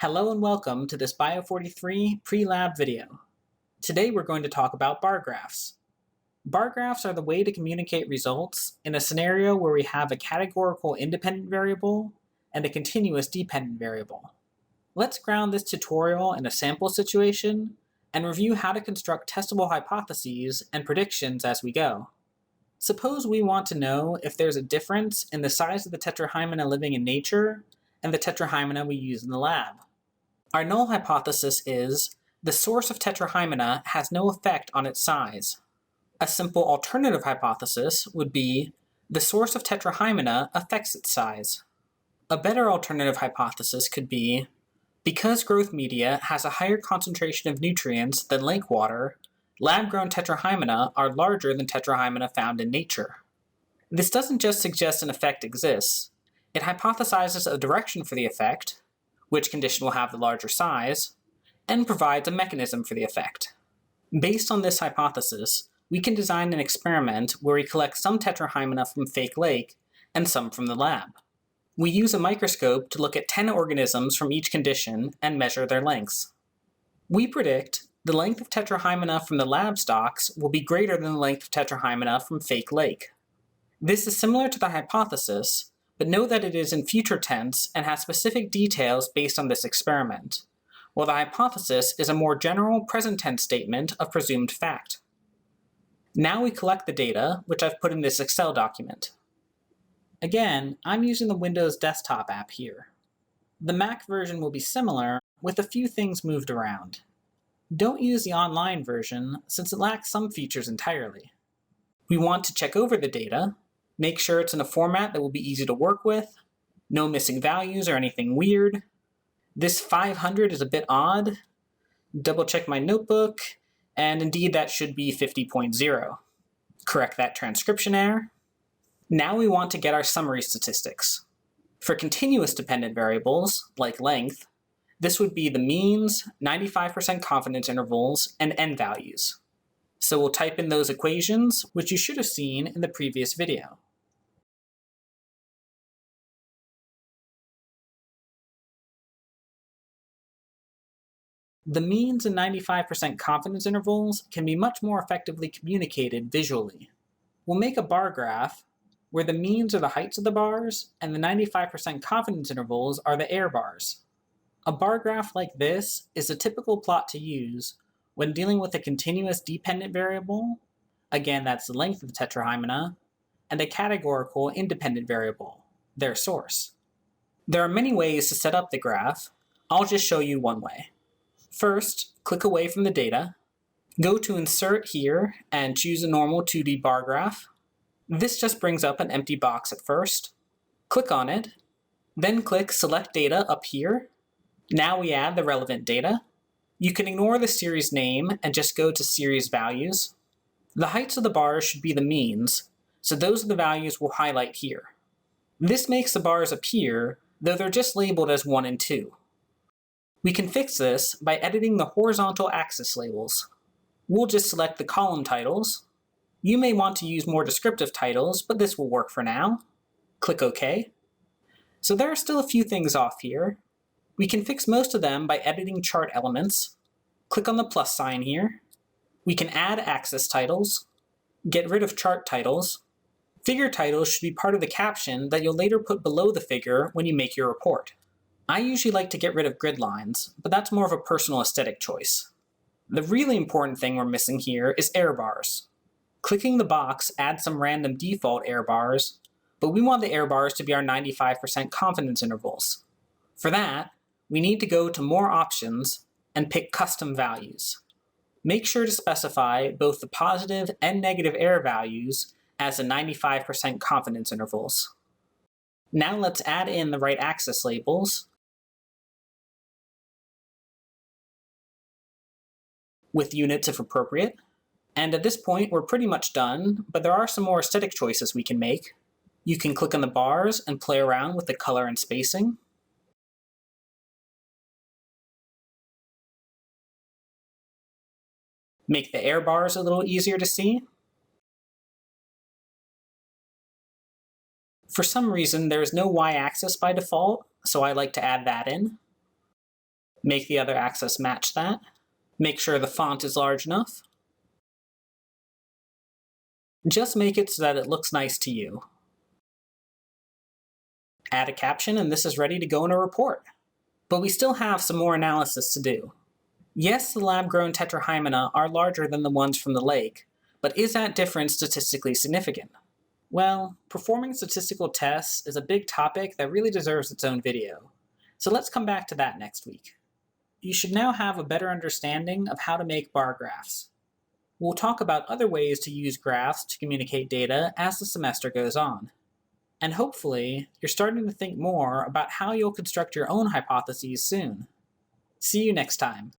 Hello and welcome to this Bio43 pre-lab video. Today we're going to talk about bar graphs. Bar graphs are the way to communicate results in a scenario where we have a categorical independent variable and a continuous dependent variable. Let's ground this tutorial in a sample situation and review how to construct testable hypotheses and predictions as we go. Suppose we want to know if there's a difference in the size of the tetrahymena living in nature and the tetrahymena we use in the lab. Our null hypothesis is the source of tetrahymena has no effect on its size. A simple alternative hypothesis would be the source of tetrahymena affects its size. A better alternative hypothesis could be because growth media has a higher concentration of nutrients than lake water, lab-grown tetrahymena are larger than tetrahymena found in nature. This doesn't just suggest an effect exists, it hypothesizes a direction for the effect, which condition will have the larger size, and provides a mechanism for the effect. Based on this hypothesis, we can design an experiment where we collect some tetrahymena from fake lake and some from the lab. We use a microscope to look at 10 organisms from each condition and measure their lengths. We predict the length of tetrahymena from the lab stocks will be greater than the length of tetrahymena from fake lake. This is similar to the hypothesis, but note that it is in future tense and has specific details based on this experiment, while the hypothesis is a more general present tense statement of presumed fact. Now we collect the data, which I've put in this Excel document. Again, I'm using the Windows desktop app here. The Mac version will be similar, with a few things moved around. Don't use the online version, since it lacks some features entirely. We want to check over the data, make sure it's in a format that will be easy to work with, no missing values or anything weird. This 500 is a bit odd. Double check my notebook, and indeed that should be 50.0. Correct that transcription error. Now we want to get our summary statistics. For continuous dependent variables, like length, this would be the means, 95% confidence intervals, and n values. So we'll type in those equations, which you should have seen in the previous video. The means and 95% confidence intervals can be much more effectively communicated visually. We'll make a bar graph where the means are the heights of the bars and the 95% confidence intervals are the error bars. A bar graph like this is a typical plot to use when dealing with a continuous dependent variable, again that's the length of the tetrahymena, and a categorical independent variable, their source. There are many ways to set up the graph. I'll just show you one way. First, click away from the data, go to Insert here and choose a normal 2D bar graph. This just brings up an empty box at first. Click on it, then click Select Data up here. Now we add the relevant data. You can ignore the series name and just go to series values. The heights of the bars should be the means, so those are the values we'll highlight here. This makes the bars appear, though they're just labeled as 1 and 2. We can fix this by editing the horizontal axis labels. We'll just select the column titles. You may want to use more descriptive titles, but this will work for now. Click OK. So there are still a few things off here. We can fix most of them by editing chart elements. Click on the plus sign here. We can add axis titles, get rid of chart titles. Figure titles should be part of the caption that you'll later put below the figure when you make your report. I usually like to get rid of grid lines, but that's more of a personal aesthetic choice. The really important thing we're missing here is error bars. Clicking the box adds some random default error bars, but we want the error bars to be our 95% confidence intervals. For that, we need to go to More Options and pick Custom Values. Make sure to specify both the positive and negative error values as the 95% confidence intervals. Now let's add in the right axis labels with units if appropriate. And at this point, we're pretty much done, but there are some more aesthetic choices we can make. You can click on the bars and play around with the color and spacing. Make the error bars a little easier to see. For some reason, there is no y-axis by default, so I like to add that in. Make the other axis match that. Make sure the font is large enough. Just make it so that it looks nice to you. Add a caption, and this is ready to go in a report. But we still have some more analysis to do. Yes, the lab-grown tetrahymena are larger than the ones from the lake, but is that difference statistically significant? Well, performing statistical tests is a big topic that really deserves its own video, so let's come back to that next week. You should now have a better understanding of how to make bar graphs. We'll talk about other ways to use graphs to communicate data as the semester goes on. And hopefully, you're starting to think more about how you'll construct your own hypotheses soon. See you next time.